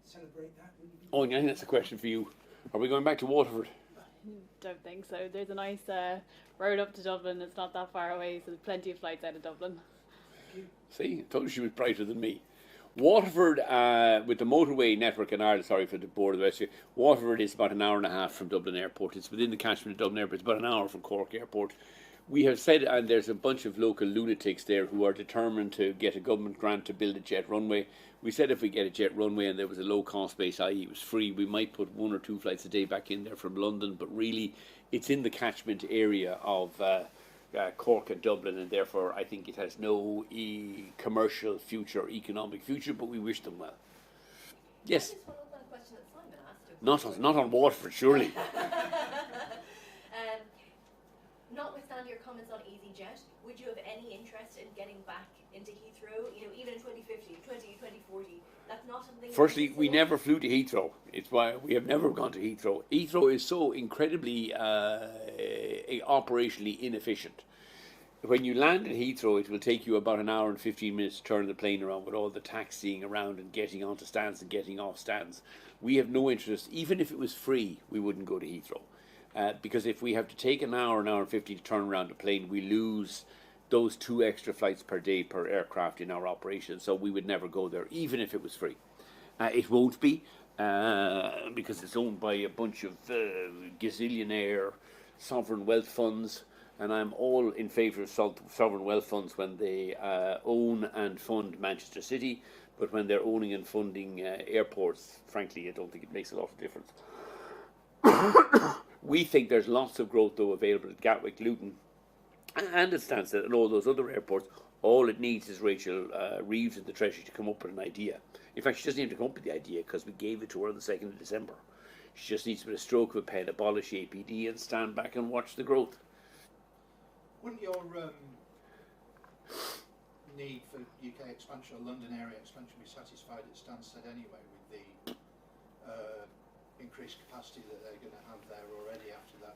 celebrate that? Will you be Oh, yeah, that's a question for you. Are we going back to Waterford? Don't think so. There's a nice road up to Dublin. It's not that far away, so there's plenty of flights out of Dublin. See, I told you she was brighter than me. Waterford, with the motorway network in Ireland, sorry for the board of the rest of you, Waterford is about an hour and a half from Dublin Airport. It's within the catchment of Dublin Airport. It's about an hour from Cork Airport. We have said, and there's a bunch of local lunatics there who are determined to get a government grant to build a jet runway. We said if we get a jet runway and there was a low-cost base, i.e. it was free, we might put 1 or 2 flights a day back in there from London, but really it's in the catchment area of Cork and Dublin, and therefore I think it has no commercial future or economic future, but we wish them well. Yes? Can I just follow up on a question that Simon asked? Not on Waterford, surely. Notwithstanding your comments on EasyJet, would you have any interest in getting back into Heathrow? You know, even in 2050, 2040, that's not something. Firstly, we never flew to Heathrow. It's why we have never gone to Heathrow. Heathrow is so incredibly operationally inefficient. When you land at Heathrow, it will take you about an hour and 15 minutes to turn the plane around with all the taxiing around and getting onto stands and getting off stands. We have no interest. Even if it was free, we wouldn't go to Heathrow. Because if we have to take an hour and 50 to turn around a plane, we lose those 2 extra flights per day per aircraft in our operation. So we would never go there, even if it was free. It won't be, because it's owned by a bunch of gazillionaire sovereign wealth funds. And I'm all in favour of sovereign wealth funds when they own and fund Manchester City. But when they're owning and funding airports, frankly, I don't think it makes a lot of difference. We think there's lots of growth, though, available at Gatwick, Luton, and at Stansted and all those other airports. All it needs is Rachel Reeves in the Treasury to come up with an idea. In fact, she doesn't even come up with the idea because we gave it to her on the 2nd of December. She just needs with a stroke of a pen abolish APD and stand back and watch the growth. Wouldn't your need for UK expansion or London area expansion be satisfied at Stansted anyway with the increased capacity that they're going to have there already after that?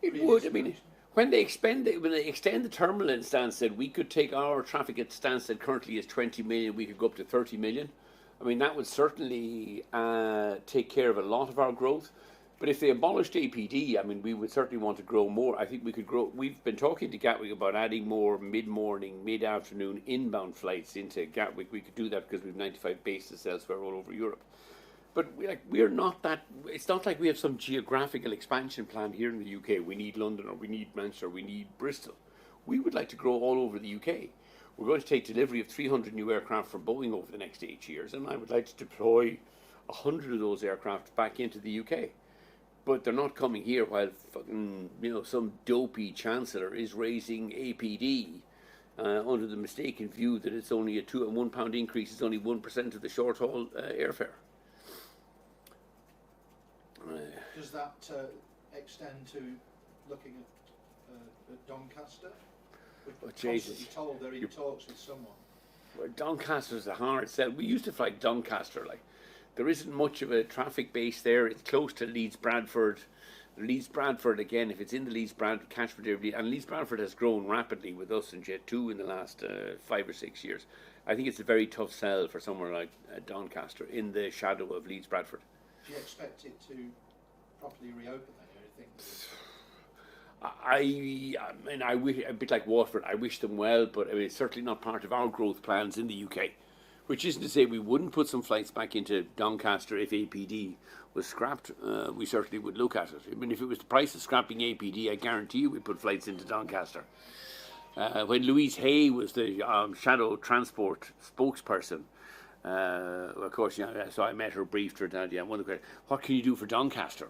It would. I mean, when they extend the terminal in Stansted, we could take our traffic at Stansted currently is 20 million. We could go up to 30 million. I mean, that would certainly take care of a lot of our growth. But if they abolished APD, I mean, we would certainly want to grow more. I think we could grow. We've been talking to Gatwick about adding more mid-morning, mid-afternoon inbound flights into Gatwick. We could do that because we have 95 bases elsewhere all over Europe. But we're not that. It's not like we have some geographical expansion plan here in the UK. We need London, or we need Manchester, or we need Bristol. We would like to grow all over the UK. We're going to take delivery of 300 new aircraft from Boeing over the next 8 years, and I would like to deploy 100 of those aircraft back into the UK. But they're not coming here while fucking, some dopey chancellor is raising APD under the mistaken view that it's only a £1 increase is only 1% of the short haul airfare. Does that extend to looking at Doncaster? Oh, Jesus. You're told they're in talks with someone. Well, Doncaster's a hard sell. We used to fly Doncaster. There isn't much of a traffic base there. It's close to Leeds Bradford. Leeds Bradford, again, if it's in the Leeds Bradford catchment area, and Leeds Bradford has grown rapidly with us and Jet2 in the last 5 or 6 years. I think it's a very tough sell for somewhere like Doncaster in the shadow of Leeds Bradford. Do you expect it to properly reopen then, or do you think? I wish, a bit like Waterford, I wish them well, but it's certainly not part of our growth plans in the UK. Which isn't to say we wouldn't put some flights back into Doncaster if APD was scrapped. We certainly would look at it. I mean, if it was the price of scrapping APD, I guarantee you we'd put flights into Doncaster. When Louise Hay was the shadow transport spokesperson, of course, so I met her, briefed her, and one of the questions, what can you do for Doncaster?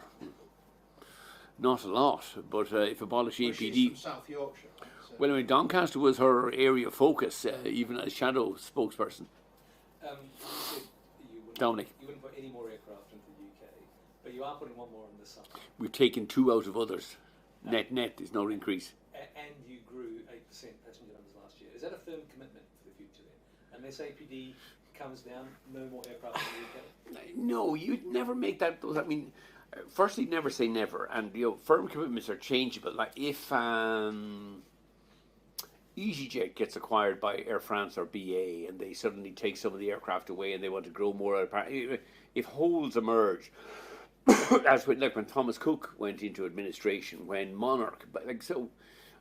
Not a lot, but if abolish Well, she's APD. from South Yorkshire, right? So Well, I mean, Doncaster was her area of focus, even as shadow spokesperson. You said Dominic. you wouldn't put any more aircraft into the UK, but you are putting one more in the summer. We've taken 2 out of others. Net, there's no increase. And you grew 8% passenger numbers last year. Is that a firm commitment for the future then? Unless APD comes down, no more aircraft in the UK? No, you'd never make that. I mean, firstly, never say never. And, firm commitments are changeable. Like if EasyJet gets acquired by Air France or BA and they suddenly take some of the aircraft away and they want to grow more, if holes emerge, that's when Thomas Cook went into administration, when Monarch, so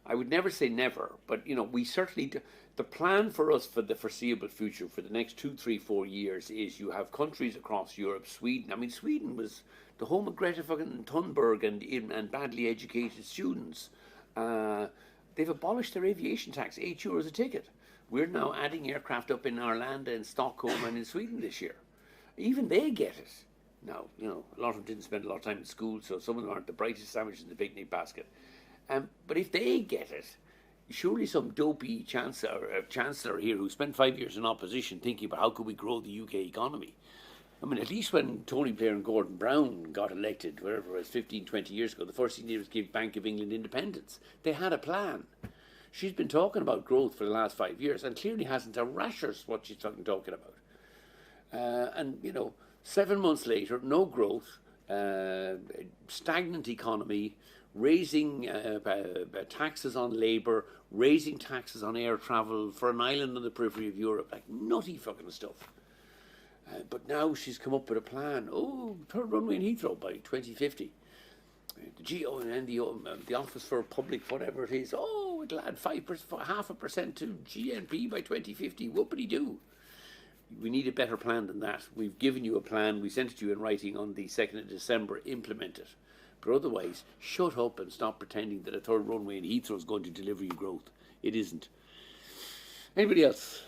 I would never say never, but we certainly do. The plan for us for the foreseeable future for the next 2, 3, 4 years is you have countries across Europe, Sweden. I mean, Sweden was the home of Greta fucking Thunberg and badly educated students. They've abolished their aviation tax, €8 a ticket. We're now adding aircraft up in Arlanda and Stockholm and in Sweden this year. Even they get it. Now, a lot of them didn't spend a lot of time in school, so some of them aren't the brightest sandwich in the picnic basket. But if they get it, surely some dopey chancellor here who spent 5 years in opposition thinking about how could we grow the UK economy. I mean, at least when Tony Blair and Gordon Brown got elected, whatever it was, 15, 20 years ago, the first thing they did was give Bank of England independence. They had a plan. She's been talking about growth for the last 5 years and clearly hasn't a rashers what she's talking about. 7 months later, no growth, stagnant economy, raising taxes on labour, raising taxes on air travel for an island on the periphery of Europe, like nutty fucking stuff. But now she's come up with a plan. Third runway in Heathrow by 2050. The GO and the Office for Public, whatever it is. It'll add 0.5% to GNP by 2050. Whoopity-doo. We need a better plan than that. We've given you a plan. We sent it to you in writing on the 2nd of December. Implement it. But otherwise, shut up and stop pretending that a third runway in Heathrow is going to deliver you growth. It isn't. Anybody else?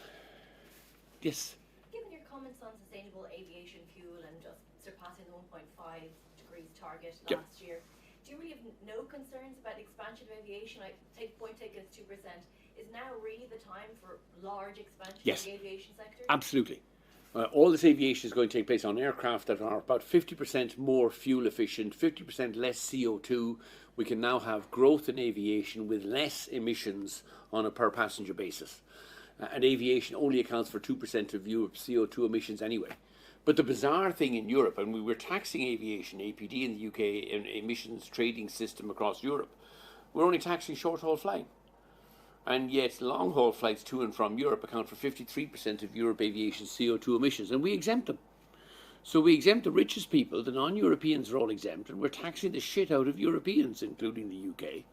Yes. Given your comments on sustainable aviation fuel and just surpassing the 1.5 degrees target last year, do you really have no concerns about expansion of aviation? Point taken as 2%. Is now really the time for large expansion of the aviation sector? Absolutely. All this aviation is going to take place on aircraft that are about 50% more fuel efficient, 50% less CO2. We can now have growth in aviation with less emissions on a per passenger basis. And aviation only accounts for 2% of Europe's CO2 emissions anyway. But the bizarre thing in Europe, and we were taxing aviation, APD in the UK, in emissions trading system across Europe, we're only taxing short-haul flying. And yet long-haul flights to and from Europe account for 53% of Europe aviation's CO2 emissions, and we exempt them. So we exempt the richest people, the non-Europeans are all exempt, and we're taxing the shit out of Europeans, including the UK,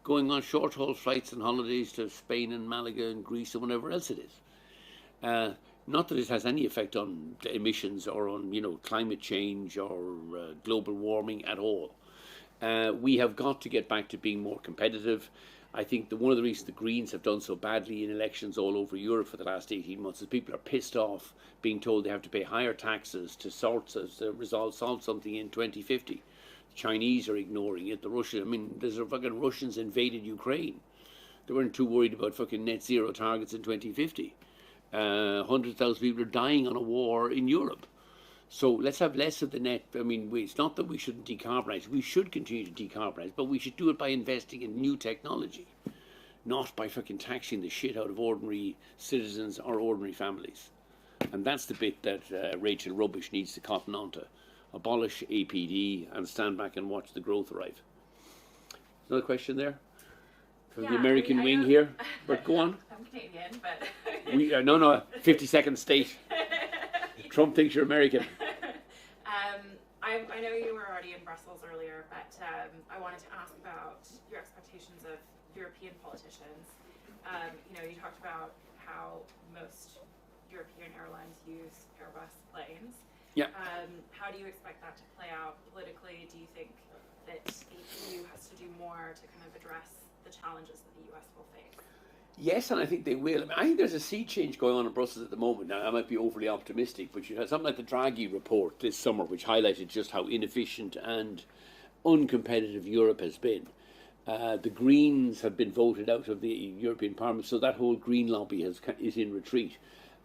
going on short-haul flights and holidays to Spain and Malaga and Greece and whatever else it is. Not that it has any effect on emissions or on, climate change or global warming at all. We have got to get back to being more competitive. I think that one of the reasons the Greens have done so badly in elections all over Europe for the last 18 months is people are pissed off being told they have to pay higher taxes to solve something in 2050. The Chinese are ignoring it. There's fucking Russians invaded Ukraine. They weren't too worried about fucking net zero targets in 2050. 100,000 people are dying on a war in Europe. So let's have less of the net. It's not that we shouldn't decarbonise. We should continue to decarbonise, but we should do it by investing in new technology, not by fucking taxing the shit out of ordinary citizens or ordinary families. And that's the bit that Rachel Rubbish needs to cotton on to. Abolish APD and stand back and watch the growth arrive. Another question there? From the American wing here. But go on. I'm Canadian, but... No, 50-second state. Trump thinks you're American. I know you were already in Brussels earlier, but I wanted to ask about your expectations of European politicians. You talked about how most European airlines use Airbus planes. Yeah. How do you expect that to play out politically? Do you think that the EU has to do more to kind of address the challenges that the US will face? Yes, and I think they will. I think there's a sea change going on in Brussels at the moment. Now, I might be overly optimistic, but you had something like the Draghi report this summer, which highlighted just how inefficient and uncompetitive Europe has been. The Greens have been voted out of the European Parliament, so that whole Green lobby is in retreat.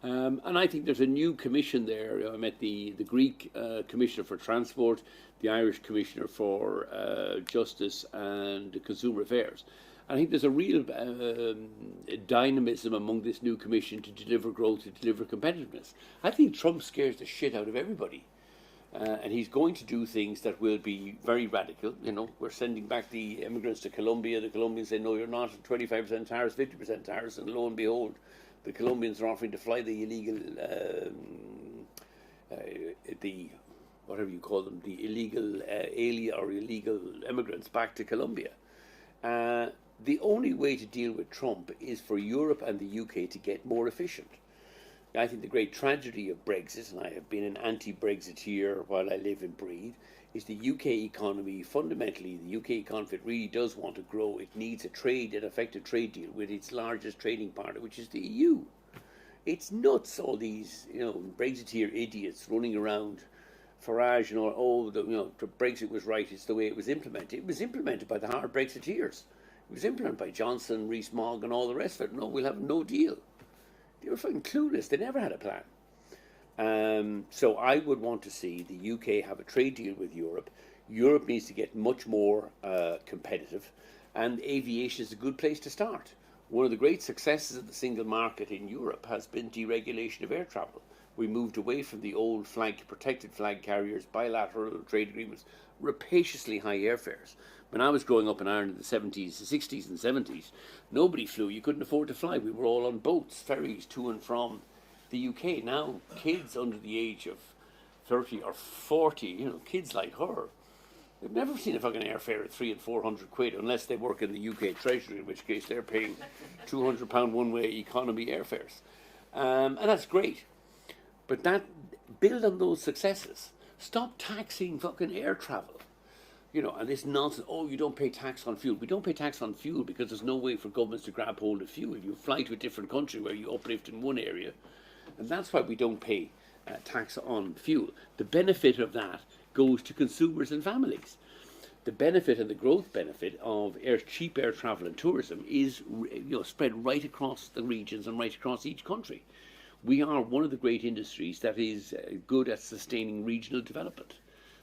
And I think there's a new commission there. I met the Greek Commissioner for Transport, the Irish Commissioner for Justice and Consumer Affairs. I think there's a real dynamism among this new commission to deliver growth, to deliver competitiveness. I think Trump scares the shit out of everybody. And he's going to do things that will be very radical. You know, we're sending back the immigrants to Colombia. The Colombians say, no, you're not. 25% tariffs, 50% tariffs. And lo and behold, the Colombians are offering to fly the illegal, whatever you call them, the illegal alien or illegal immigrants back to Colombia. The only way to deal with Trump is for Europe and the UK to get more efficient. I think the great tragedy of Brexit, and I have been an anti-Brexiteer while I live and breathe, is the UK economy. Fundamentally, the UK economy, if it really does want to grow, it needs an effective trade deal with its largest trading partner, which is the EU. It's nuts, all these, Brexiteer idiots running around, Farage and all, Brexit was right, it's the way it was implemented. It was implemented by the hard Brexiteers. It was implemented by Johnson, Rees-Mogg and all the rest of it. No, we'll have no deal. They were fucking clueless. They never had a plan. So I would want to see the UK have a trade deal with Europe. Europe needs to get much more competitive, and aviation is a good place to start. One of the great successes of the single market in Europe has been deregulation of air travel. We moved away from the old protected flag carriers, bilateral trade agreements, rapaciously high airfares. When I was growing up in Ireland in the 70s, the 60s and 70s, nobody flew. You couldn't afford to fly. We were all on boats, ferries to and from the UK. Now, kids under the age of 30 or 40, kids like her, they've never seen a fucking airfare at 300 and 400 quid unless they work in the UK Treasury, in which case they're paying £200 one-way economy airfares. And that's great. But build on those successes. Stop taxing fucking air travel. And this nonsense, you don't pay tax on fuel. We don't pay tax on fuel because there's no way for governments to grab hold of fuel. You fly to a different country where you uplift in one area. And that's why we don't pay tax on fuel. The benefit of that goes to consumers and families. The benefit and the growth benefit of cheap air travel and tourism is spread right across the regions and right across each country. We are one of the great industries that is good at sustaining regional development.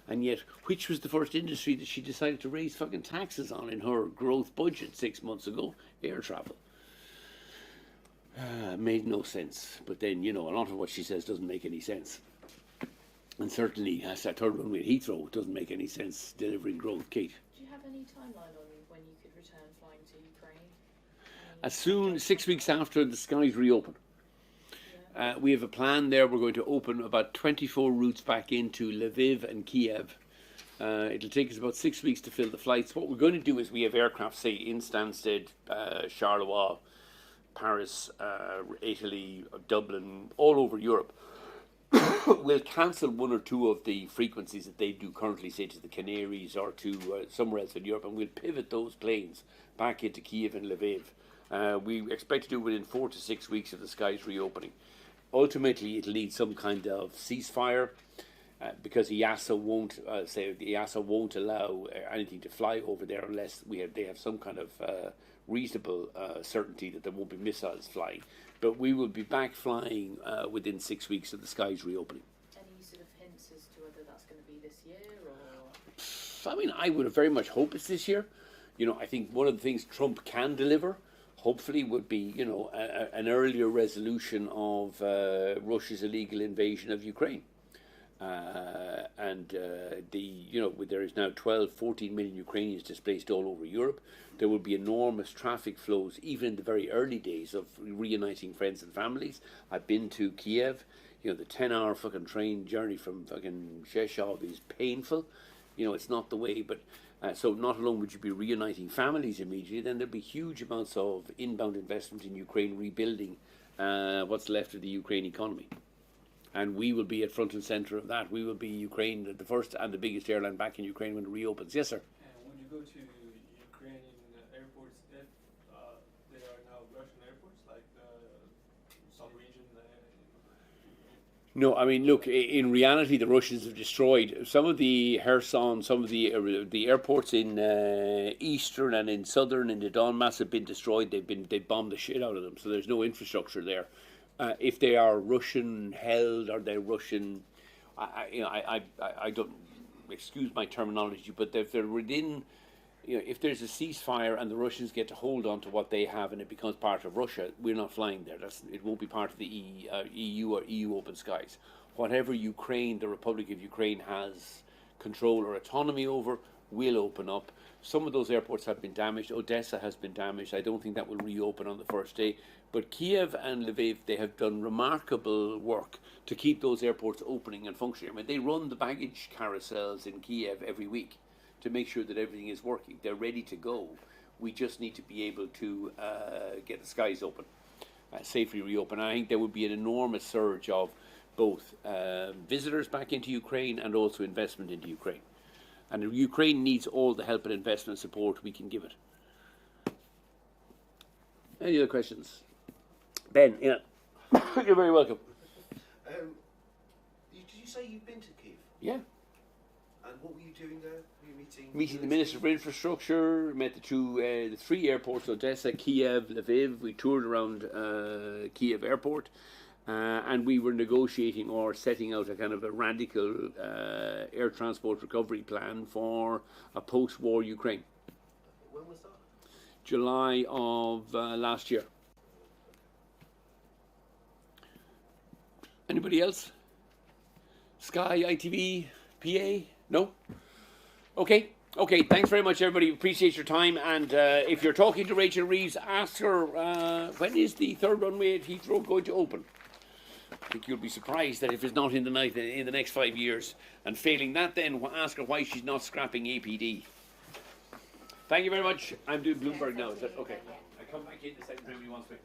And yet, which was the first industry that she decided to raise fucking taxes on in her growth budget 6 months ago? Air travel. Made no sense. But then, a lot of what she says doesn't make any sense. And certainly, as that third runway at Heathrow doesn't make any sense delivering growth, Kate. Do you have any timeline on when you could return flying to Ukraine? As soon, 6 weeks after the skies reopen. We have a plan there. We're going to open about 24 routes back into Lviv and Kiev. It'll take us about 6 weeks to fill the flights. What we're going to do is we have aircraft, say, in Stansted, Charleroi, Paris, Italy, Dublin, all over Europe. We'll cancel one or two of the frequencies that they do currently, say, to the Canaries or to somewhere else in Europe, and we'll pivot those planes back into Kiev and Lviv. We expect to do it within 4 to 6 weeks of the skies reopening. Ultimately, it'll need some kind of ceasefire because EASA won't allow anything to fly over there unless they have some kind of reasonable certainty that there won't be missiles flying. But we will be back flying within 6 weeks of the skies reopening. Any sort of hints as to whether that's going to be this year or? I mean, I would very much hope it's this year. I think one of the things Trump can deliver, hopefully, would be, an earlier resolution of Russia's illegal invasion of Ukraine. There is now 14 million Ukrainians displaced all over Europe. There will be enormous traffic flows, even in the very early days of reuniting friends and families. I've been to Kiev. The 10-hour fucking train journey from fucking Sheshov is painful. It's not the way, but so not alone would you be reuniting families immediately, then there'll be huge amounts of inbound investment in Ukraine rebuilding what's left of the Ukraine economy. And we will be at front and centre of that. We will be Ukraine, the first and the biggest airline back in Ukraine when it reopens. Yes, sir? Would you go to Ukrainian airports if there are now Russian airports, like some region No, I mean, look. In reality, the Russians have destroyed some of the Kherson, some of the airports in eastern and in southern and the Donbass have been destroyed. They bombed the shit out of them. So there's no infrastructure there. If they are Russian held or they're Russian, I don't excuse my terminology, but if they're within, if there's a ceasefire and the Russians get to hold on to what they have and it becomes part of Russia, we're not flying there. It won't be part of the EU or EU open skies. Whatever Ukraine, the Republic of Ukraine, has control or autonomy over, will open up. Some of those airports have been damaged. Odessa has been damaged. I don't think that will reopen on the first day. But Kiev and Lviv, they have done remarkable work to keep those airports opening and functioning. I mean, they run the baggage carousels in Kiev every week to make sure that everything is working. They're ready to go. We just need to be able to get the skies open, safely reopen. I think there would be an enormous surge of both visitors back into Ukraine and also investment into Ukraine. And Ukraine needs all the help and investment support we can give it. Any other questions? Ben, yeah. You're very welcome. Did you say you've been to Kiev? Yeah. And what were you doing there? Were you Meeting the Minister for Infrastructure, met the three airports, Odessa, Kiev, Lviv. We toured around Kiev airport. And we were negotiating or setting out a kind of a radical air transport recovery plan for a post-war Ukraine. When was that? July of last year. Anybody else? Sky, ITV, PA? No? Okay. Thanks very much, everybody. Appreciate your time. And if you're talking to Rachel Reeves, ask her when is the third runway at Heathrow going to open? I think you'll be surprised that if it's not in the next 5 years, and failing that, then ask her why she's not scrapping APD. Thank you very much. I'm doing Bloomberg now. Is that okay? I come back in the second if anybody wants me.